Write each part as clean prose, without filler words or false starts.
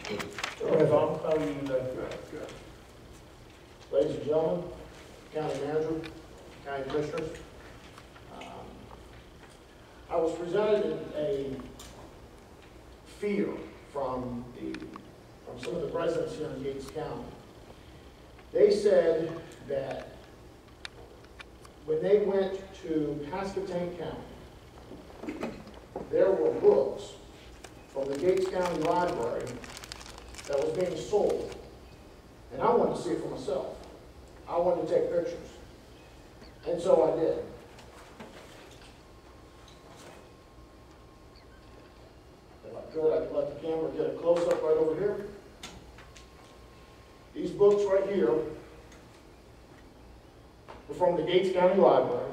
How are you today? Good. Ladies and gentlemen, county manager, county commissioners, I was presented a fear from some of the residents here in Gates County. They said that when they went to Pasquotank County, there were books from the Gates County Library that was being sold. And I wanted to see it for myself. I wanted to take pictures. And so I did. If I could, I could let the camera get a close-up right over here. These books right here were from the Gates County Library,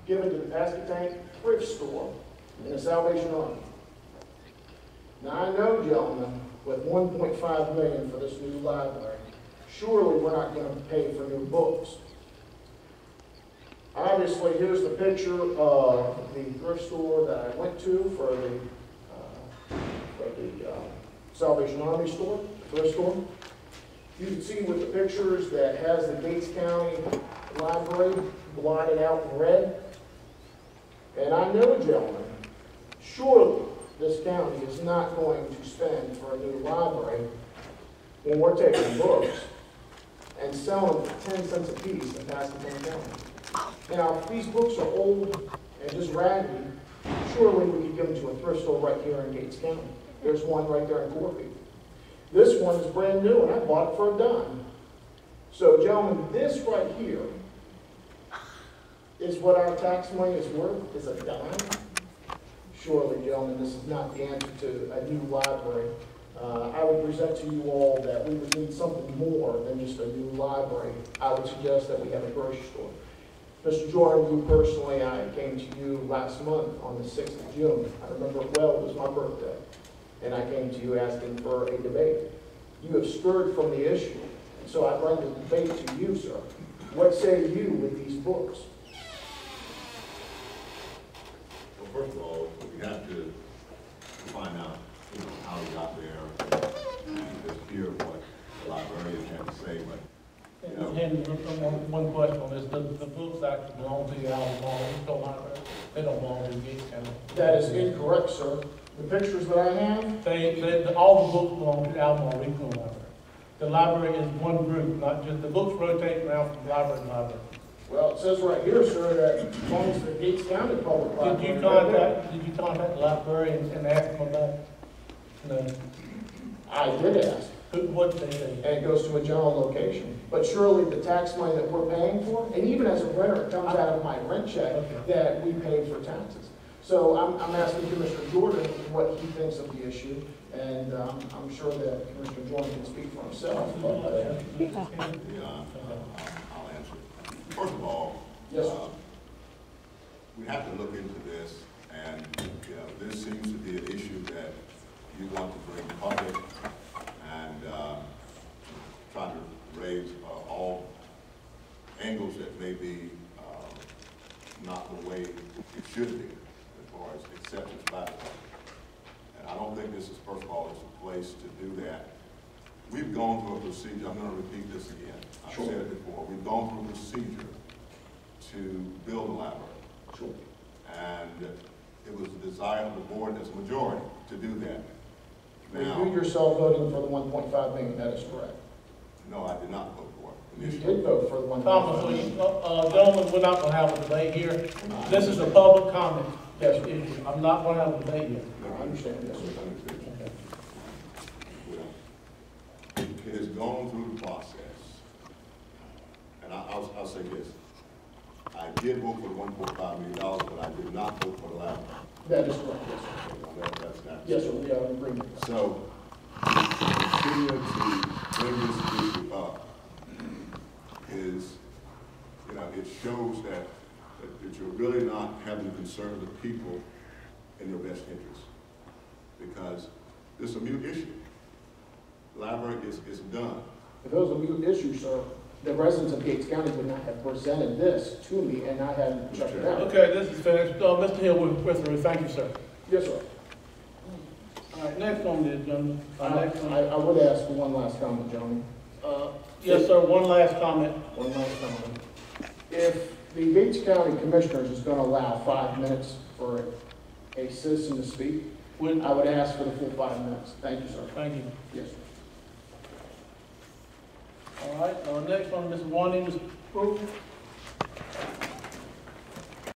given to the Pasquotank thrift store in the Salvation Army. Now I know, gentlemen, with $1.5 million for this new library, surely we're not going to pay for new books. Obviously, here's the picture of the thrift store that I went to for the Salvation Army store, thrift store. You can see with the pictures that has the Gates County Library blotted out in red. And I know, gentlemen, surely this county is not going to spend for a new library when we're taking books and selling them for 10 cents a piece in Pasquotank County. Now, if these books are old and just raggedy, surely we could give them to a thrift store right here in Gates County. There's one right there in Corby. This one is brand new, and I bought it for a dime. So, gentlemen, this right here is what our tax money is worth, is a dime. Surely, gentlemen, this is not the answer to a new library. I would present to you all that we would need something more than just a new library. I would suggest that we have a grocery store. Mr. Jordan, you personally, I came to you last month on the 6th of June. I remember it well, it was my birthday. And I came to you asking for a debate. You have stirred from the issue. And so I'd like to debate to you, sir. What say you with these books? Well, first of all, we have to find out, how we got there and just hear what the librarian had to say. But And one question on this: the books actually belong to the Albemarle Library. They don't belong to the Gates County. That is incorrect, sir. The pictures that I have, all the books belong to the Albemarle Regional Library. The library is one group, not just the books rotate around from library to library. well, it says right here, sir, that it belongs to the Gates County Public Library. Did you contact the librarian and ask them about it? No. I did ask. What did they say? And it goes to a general location. But surely the tax money that we're paying for, and even as a renter, it comes out of my rent check that we paid for taxes. So I'm asking Commissioner Jordan what he thinks of the issue, and I'm sure that Commissioner Jordan can speak for himself. I'll answer. First of all, Yes, sir. we have to look into this, and this seems to be an issue that you want to bring public and try to raise all angles that may be not the way it should be as far as acceptance by the public. And I don't think this is, first of all, is a place to do that. We've gone through a procedure. I'm going to repeat this again. I've said it before. We've gone through a procedure to build a library. Sure. And it was the desire of the board as a majority to do that. Now, You yourself voting for the $1.5 million, that is correct. no, I did not vote for it. You did vote for the $1.5 Thomas, million. gentlemen, we're not going to have a debate here. This is a public comment. Yes, sir. issue. I'm not going to have a debate here. No, I understand, yes, sir. Well, it has gone through the process. And I'll say this. I did vote for the $1.5 million, but I did not vote for the library. That is correct, yes, sir. That's not. Yes, sir, we are in agreement. So, continue to bring this issue up is, it shows that you're really not having concern with people in your best interest. Because this is a mute issue. The library is done. If it was a mute issue, sir, the residents of Gates County would not have presented this to me, and I hadn't checked it out. Okay, this is finished. Mr. Hill, with thank you, sir. Yes, sir. All right, next on the agenda, next on. I would ask for one last comment, gentlemen. Yes, sir, one last comment. One last comment. If the Gates County Commissioners is gonna allow 5 minutes for a citizen to speak, When, I would ask for the full 5 minutes. Thank you, sir. thank you. Yes, sir. All right, next one, Ms. Wanda, Ms. Proof.